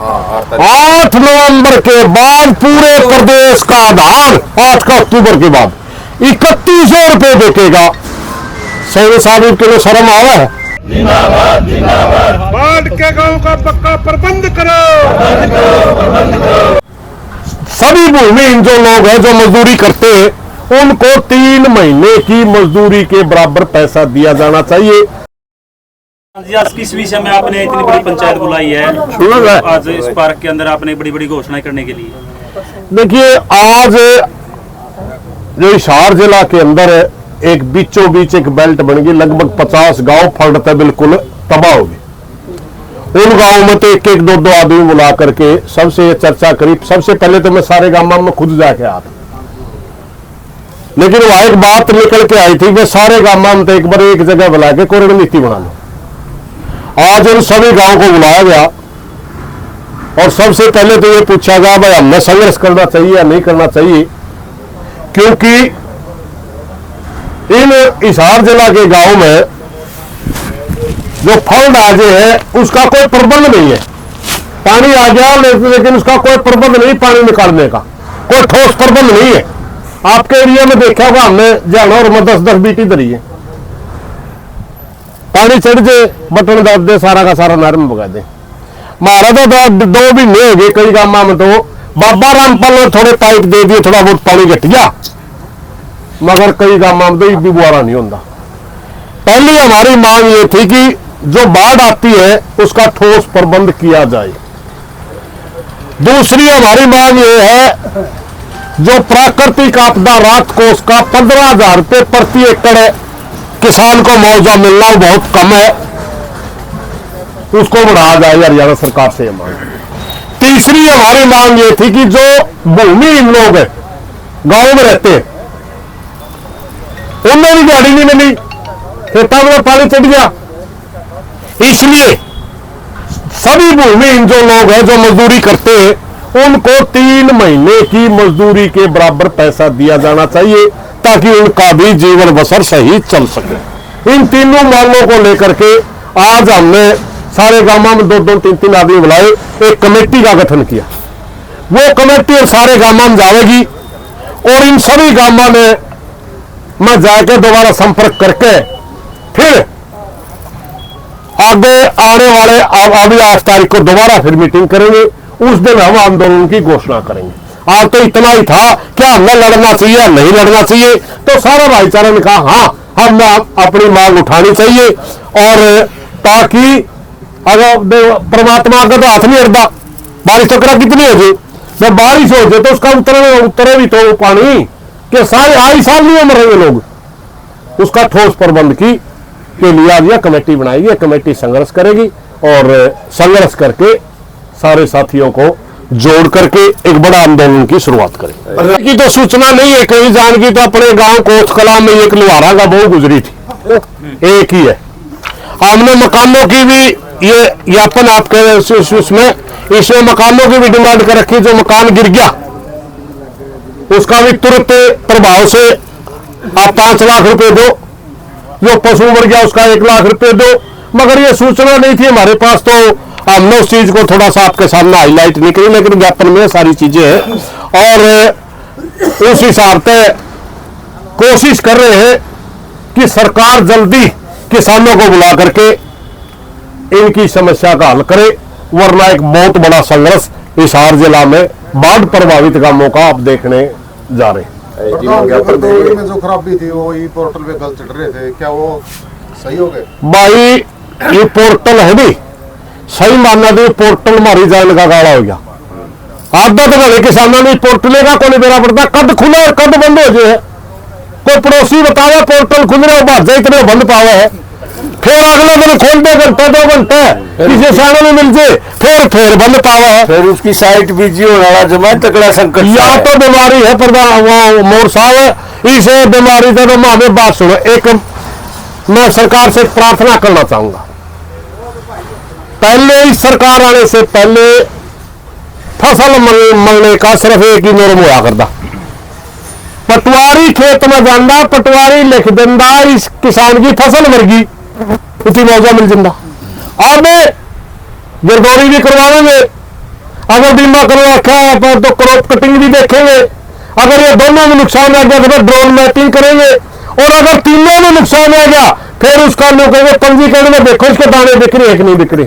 8 नवंबर के बाद पूरे प्रदेश का धान 8 अक्टूबर के बाद 3100 रुपए बेचेगा। सही साबित के लिए शर्म आवा है। जिंदाबाद जिंदाबाद। बाढ़ के गांव का पक्का प्रबंध करो। सभी भूमिहीन जो लोग हैं जो मजदूरी करते हैं उनको 3 महीने की मजदूरी के बराबर पैसा दिया जाना चाहिए। जी आज किस विषय में आपने इतनी बड़ी पंचायत बुलाई है? आज इस पार्क के अंदर आपने बड़ी बड़ी घोषणाएं करने के लिए। देखिए आज जो हिसार जिला के अंदर एक बीचों बीच एक बेल्ट बन गई, लगभग 50 गांव फटते बिल्कुल तबाह हो गए। उन गांवों में तो एक एक दो दो आदमी बुला करके सबसे चर्चा करी। सबसे पहले तो मैं सारे गांव में खुद जाके आया था, लेकिन वहां एक बात निकल के आई थी कि सारे गांव में तो एक बार एक जगह बुला के कोई रणनीति बना लो। आज उन सभी गांव को बुलाया गया और सबसे पहले तो ये पूछा गया भाई हमें संघर्ष करना चाहिए या नहीं करना चाहिए, क्योंकि इन हिसार जिला के गांव में जो फल राजे है उसका कोई प्रबंध नहीं है। पानी आ गया लेकिन उसका कोई प्रबंध नहीं, पानी निकालने का कोई ठोस प्रबंध नहीं है। आपके एरिया में देखा होगा, हमने जाना और मैं 10-10 बीटी धरी है, पानी चढ़ जाए बटन दब दे सारा का सारा नरम बगा दे। मारा तो 2 महीने हो गए कई गांव में, तो बाबा रामपाल ने थोड़े पाइप दे दिए, थोड़ा बहुत पानी घट गया, मगर कई गांव में तो भी बुआरा नहीं होता। पहली हमारी मांग ये थी कि जो बाढ़ आती है उसका ठोस प्रबंध किया जाए। दूसरी हमारी मांग ये है जो प्राकृतिक आपदा राहत कोष का 15,000 रुपये प्रति एकड़ किसान को मुआवजा मिलना बहुत कम है, उसको बढ़ाया जाए हरियाणा सरकार से मांग। तीसरी हमारी मांग ये थी कि जो भूमिहीन लोग हैं गांव में रहते हैं उन्हें भी गाड़ी नहीं मिली, खेतों में पानी चढ़ गया। इसलिए सभी भूमिहीन जो लोग हैं जो मजदूरी करते हैं उनको 3 महीने की मजदूरी के बराबर पैसा दिया जाना चाहिए ताकि उनका भी जीवन बसर सही चल सके। इन तीनों मांगों को लेकर के आज हमने सारे गांवों में 2-2, 3-3 आदमी बुलाए, एक कमेटी का गठन किया। वो कमेटी सारे गांवों में जाएगी और इन सभी गांवों में मैं जाके दोबारा संपर्क करके फिर आगे आने वाले अभी 8 तारीख को दोबारा फिर मीटिंग करेंगे। उस दिन हम आंदोलन की घोषणा करेंगे। आज तो इतना ही था क्या हमें लड़ना चाहिए या नहीं लड़ना चाहिए, तो सारा भाईचारा ने कहा हाँ हम अपनी मांग उठानी चाहिए, और ताकि अगर परमात्मा का तो हाथ नहीं हटता, बारिश तो करा कितनी हो जाए, जब बारिश हो जाए तो उसका उतरे भी तो पानी के सारे आई साल नहीं मरेंगे लोग। उसका ठोस प्रबंध की के लिए आज यह कमेटी बनाएगी। कमेटी संघर्ष करेगी और संघर्ष करके सारे साथियों को जोड़ करके एक बड़ा आंदोलन की शुरुआत करेंगे। की तो सूचना नहीं है कहीं जान की, तो अपने गांव कोटकला में एक लुहारा का बहु गुजरी थी, एक ही है। हमने मकानों की भी ये ज्ञापन आपके इसमें मकानों की भी डिमांड कर रखी। जो मकान गिर गया उसका भी तुरंत प्रभाव से आप 5 लाख रुपए दो, जो पशु मर गया उसका 1 लाख रुपए दो। मगर ये सूचना नहीं थी हमारे पास, तो हमने उस चीज को थोड़ा सा आपके सामने हाईलाइट नहीं करी, लेकिन ज्ञापन में सारी चीजें हैं और उस हिसाब से कोशिश कर रहे हैं कि सरकार जल्दी किसानों को बुला करके इनकी समस्या का हल करे, वरना एक बहुत बड़ा संघर्ष हिसार जिला में बाढ़ प्रभावित गांवों का आप देखने जा रहे हैं। में जो खराबी थी वो ये पोर्टल पे गल चढ़ रहे थे, क्या वो सही हो गए? भाई ये पोर्टल है भी सही मानना दे, पोर्टल मारी जाने का गाड़ा हो गया। आधा तो भले किसानों ने पोर्टल का कोई बेरा पड़ता, कद खुले और कद बंद हो जाए। कोई पड़ोसी बतावे पोर्टल खुल रहे बाजा इतने बंद पावे है, फिर अगले दिन खोल दे घंटे 2 घंटे किसी सामने में मिल जाए, फिर बंद पावा है, फिर उसकी साइट बिजी होने वाला जमा तगड़ा संकट। या तो बीमारी है प्रधान वो मोर साहब, इस बीमारी से तो हमें बात सुनो। एक मैं सरकार से प्रार्थना करना चाहूंगा, पहले इस सरकार आने से पहले फसल मरने का सिर्फ एक ही नियम हुआ करता, पटवारी खेत में जाना, पटवारी लिख देंदा इस किसान की फसल मर गई, उसी मुआवजा मिल जाता। अब गिरदौरी भी करवाएंगे, अगर बीमा करवा रखा है तो क्रॉप कटिंग भी देखेंगे। अगर ये दोनों में नुकसान आ गया तो फिर ड्रोन मैपिंग करेंगे, और अगर तीनों में नुकसान आ गया फिर उसका लोग कहेंगे पंजीकरण में देखो इसके दाने बिक रहे कि नहीं बिक रहे।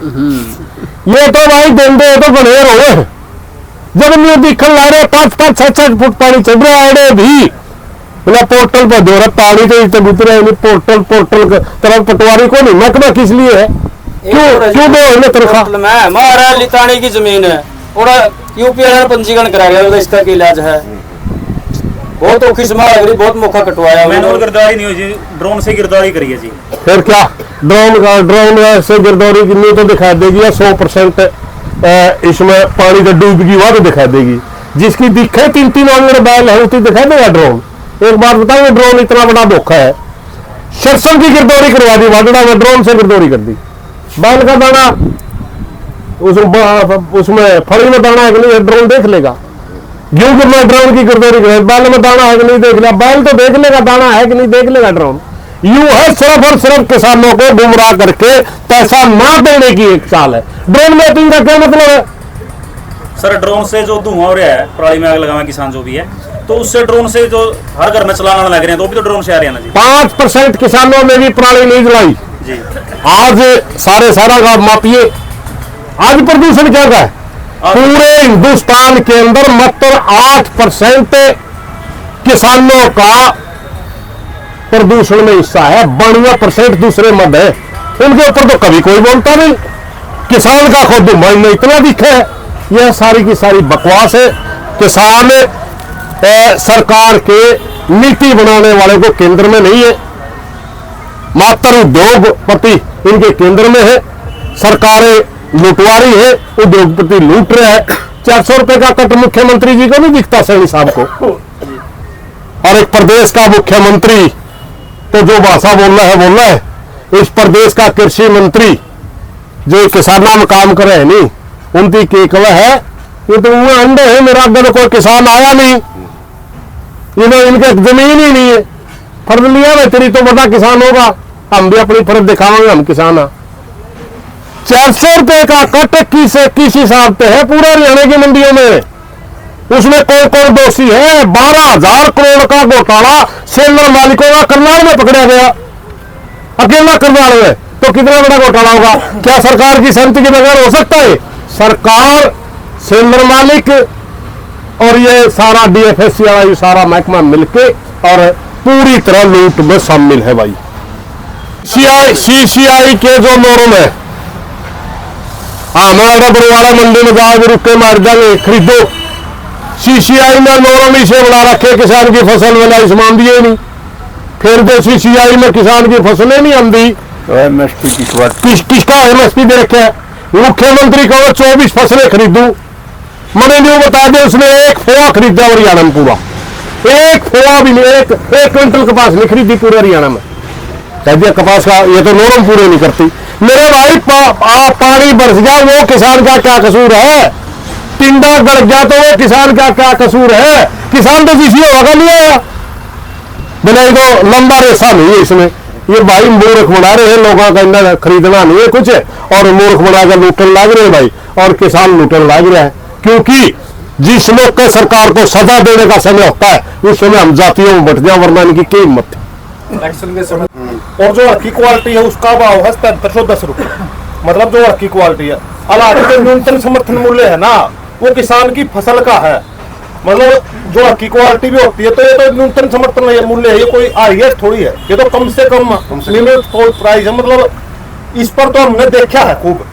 ये तो भाई देंगे तो बने रहो, जब नहीं दिखन ला रहे 5-5, 6-6 फुट पानी चढ़ रहा है भी बोला पोर्टल पर दो पानी तो इतने उतरे पोर्टल तरफ पटवारी को नहीं महकमा किस लिए है, क्यों दो इन्हें तरफा में हमारा लितानी की जमीन है और यूपीआई पंजीकरण करा गया तो इसका इलाज है। बहुत औखी समाज बहुत मौका कटवाया मैनुअल गिरदारी नहीं हुई जी, ड्रोन से गिरदारी करी है जी। फिर क्या ड्रोन से गिरदौरी कितनी तो दिखा देगी, 100% इसमें पानी का डूबगी हुआ तो दिखा देगी। जिसकी दिखे 3-3 आंगन बैल है उसकी दिखा देगा ड्रोन। एक बात बताओ, ड्रोन इतना बड़ा धोखा है। शरसम की गिरदौरी करवा दी वागड़ा में, ड्रोन से गिरदौरी कर दी। बैल का दाना उसमें फड़ी में दाना है कि नहीं ड्रोन देख लेगा। गेहूं में ड्रोन की गिरदौरी करे, बैल में दाना है कि नहीं देख लेगा, बैल तो देख लेगा दाना है कि नहीं देख लेगा ड्रोन। यूं है सिर्फ और सिर्फ किसानों को गुमराह करके पैसा ना देने की एक चाल है। ड्रोन मैपिंग का क्या मतलब है सर? ड्रोन से जो धुआं हो रहा है, पराली में आग लगावा किसान जो भी है, तो उससे ड्रोन से जो हर घर में चलाना लग रहे हैं तो भी तो ड्रोन से आ रहे हैं ना जी। 5% किसानों ने भी पराली नहीं जलाई जी। आज सारा का मापिए, आज प्रदूषण क्या का है पूरे हिंदुस्तान के अंदर मात्र 8% किसानों का प्रदूषण में हिस्सा है, 92% दूसरे मद है। उनके ऊपर तो कभी कोई बोलता नहीं। किसान का खुद मन में इतना दिखा है, यह सारी की सारी बकवास है। किसान सरकार के नीति बनाने वाले को केंद्र में नहीं है, मात्र उद्योगपति इनके केंद्र में है। सरकारें लुटवारी है, उद्योगपति लूट रहे हैं। 400 रुपए का कट मुख्यमंत्री जी को नहीं दिखता, सैनी साहब को। और एक प्रदेश का मुख्यमंत्री तो जो भाषा बोल रहा है। इस प्रदेश का कृषि मंत्री जो किसानों में काम कर रहे हैं नहीं, उनकी केकवा है ये तो वो अंडे है। मेरा अगर कोई किसान आया नहीं, इनके जमीन ही नहीं है। फर्ज लिया मैं तेरी तो बड़ा किसान होगा, हम भी अपनी फर्ज दिखावांगे, हम किसान है। 400 रुपए का कट किस हिसाब से है पूरे हरियाणा की मंडियों में? उसमें कौन कौन दोषी है? 12,000 करोड़ का घोटाला सेलर मालिकों का करनाल में पकड़ा गया, अकेला करनाल में। तो कितना बड़ा घोटाला होगा? क्या सरकार की सहमति के बगैर हो सकता है? सरकार, सेलर मालिक और ये सारा DFSC वाला ये सारा महकमा मिलके और पूरी तरह लूट में शामिल है भाई। CCI के जो नोरों में हमारा बरवाड़ा मंडी में जाओगे, रुके मार जाएंगे, खरीदो। CCI ने नोरम इसे बना रखे, किसान की फसल वाला इसमान दिए नहीं। फिर जो CCI में किसान की फसलें नहीं आंदी, किसका MSP दे रखे है? मुख्यमंत्री को 24 फसलें खरीदू, मैंने नहीं बता दिया उसने 1 फोआ खरीदा हरियाणा में पूरा। 1 फोआ भी नहीं, एक क्विंटल कपास नहीं खरीदी पूरे हरियाणा में। कह दिया कपास का ये तो नोरम पूरे नहीं करती। मेरे भाई पानी बरस गया, वो किसान का क्या कसूर है? टिंडा गड़ गया तो वो किसान का क्या कसूर है? किसान तो CCI होगा नहीं आया, बोले तो लंबा रेसा नहीं है इसमें। ये भाई मूर्ख बना रहे हैं, लोगों का इतना खरीदना नहीं है कुछ, और मूर्ख बनाकर लूटन लाग रहे हैं भाई, और किसान लूटन लाग रहा है। क्योंकि जिस लोग के सरकार को सजा देने का समय होता है उस समय हम जातियों में बट जाए, वरना इनकी क्या हिम्मत है। इलेक्शन के समय और जो हल्की क्वालिटी है उसका भाव है 7710 रुपए, मतलब जो हल्की क्वालिटी है। हालांकि जो न्यूनतम समर्थन मूल्य है ना वो किसान की फसल का है, मतलब जो हल्की क्वालिटी भी होती है तो ये तो न्यूनतम समर्थन मूल्य है, ये कोई हाईएस्ट थोड़ी है, ये तो कम से कम लिमिट प्राइस है। मतलब इस पर तो हमने देखा है खूब,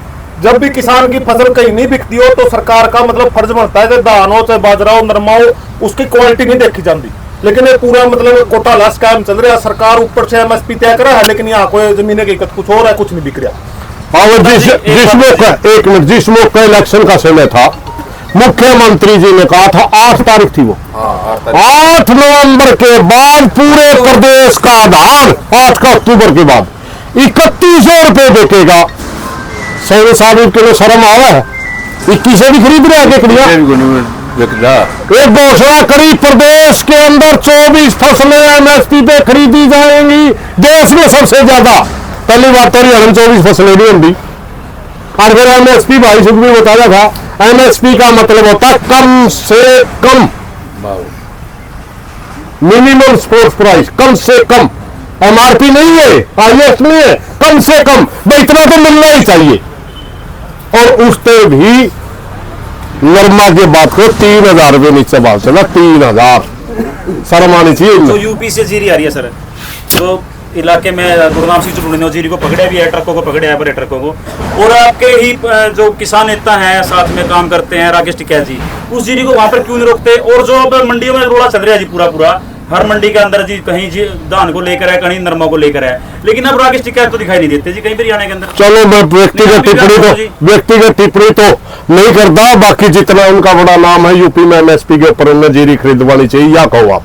जब भी किसान की फसल कहीं नहीं बिकती हो तो सरकार का मतलब फर्ज बनता है कि धान हो चाहे बाजरा हो नरमा हो उसकी क्वालिटी नहीं देखी जाती। लेकिन ये पूरा मतलब घोटाला स्कैम चल रहा है, सरकार ऊपर से MSP तय करा है लेकिन यहाँ कोई जमीन की कुछ और है, कुछ नहीं बिक रहा। और जिस मौका इलेक्शन का समय था, मुख्यमंत्री जी ने कहा था 8 तारीख थी वो, 8 नवंबर के बाद पूरे प्रदेश का धान 8 अक्टूबर के बाद 3100 रुपए बेचेगा। सैनी साहब के लिए शर्म आवा है, 21 भी खरीद रहे हैं केकड़ियां। एक घोषणा करी प्रदेश के अंदर 24 फसलें MSP पे खरीदी जाएंगी, देश में सबसे ज्यादा। पहली बात तो हरियाणा में 24 फसलें नहीं होंगी, और फिर MSP भाई सुख भी बताया था एमएसपी का मतलब होता है कम से कम, मिनिमम सपोर्ट प्राइस, कम से कम। एमआरपी नहीं है, हाईएस्ट नहीं है, कम से कम भाई इतना तो मिलना ही चाहिए। और उससे भी नरमा के बाद को 3,000 रुपये नीचे भाव चला, 3,000 शर्म आनी चाहिए तो इनमें। यूपी से जीरी आ रही है सर, तो इलाके में गुरुनाम सिंह चुटुनी ने जीरी को पकड़ा भी है, ट्रकों को पकड़ा है, बड़े ट्रकों को। और आपके ही जो किसान नेता हैं साथ में काम करते हैं राकेश टिकैत जी, उस जीरी को वहां पर क्यों नहीं रोकते? और जो अब मंडियों में रोड़ा चल रहा है जी, पूरा हर मंडी के अंदर जी, कहीं जी धान को लेकर है, कहीं नरमा को लेकर है, लेकिन अब राकेश टिकैत तो दिखाई नहीं देते जी कहीं भी हरियाणा के अंदर। चलो मैं व्यक्तिगत टिप्पणी तो नहीं करता, बाकी जितना उनका बड़ा नाम है यूपी में एमएसपी के ऊपर उन्हें जीरी खरीदवानी चाहिए, या कहो आप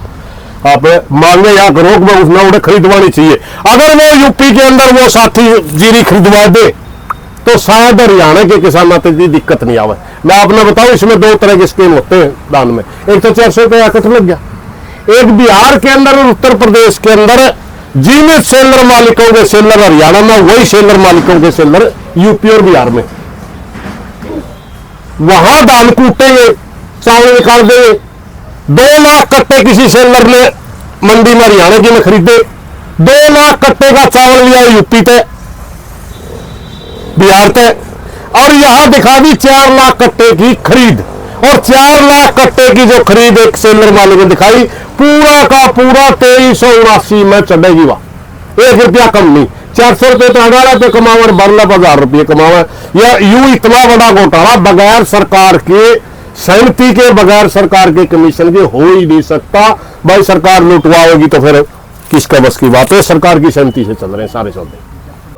मांगे या करो मैं उसने उन्हें खरीदवानी चाहिए। अगर वो यूपी के अंदर वो साथी जीरी खरीदवा दे तो शायद हरियाणा के किसानों को दिक्कत नहीं आवे। मैं आपने बताऊं इसमें 2 तरह के स्कीम होते हैं दान में, एक तो 400 रुपये आकट लग गया, एक बिहार के अंदर और उत्तर प्रदेश के अंदर जिन सेलर मालिकों के सेलर हरियाणा में, वही सेलर मालिकों के सेलर यूपी और बिहार में, वहां धान कूटेंगे, चावल निकाल देंगे। 2 लाख कट्टे किसी सेलर ने मंडी में हरियाणा की में खरीदे, 2 लाख कट्टे का चावल लिया यूपी ते, बिहार ते, और यहां दिखा दी 4 लाख कट्टे की खरीद। और 4 लाख कट्टे की जो खरीद एक सेलर मालिक ने दिखाई, पूरा का पूरा 2379 में चढ़ेगी। वह 1 रुपया कम नहीं, 400 रुपये तो 18 रुपये कमावा, 12,000 रुपये कमावा। या यूं इतना बड़ा घोटाला बगैर सरकार के सहमति के, बगैर सरकार के कमीशन के हो ही नहीं सकता। भाई सरकार लुटवाएगी तो फिर किसका बस की बात है? सरकार की सहमति से चल रहे हैं सारे सौदे।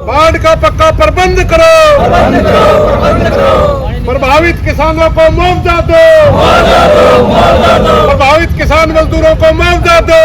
बाढ़ का पक्का प्रबंध करो, प्रभावित किसानों को मुआवजा दो, प्रभावित किसान मजदूरों को मुआवजा दो।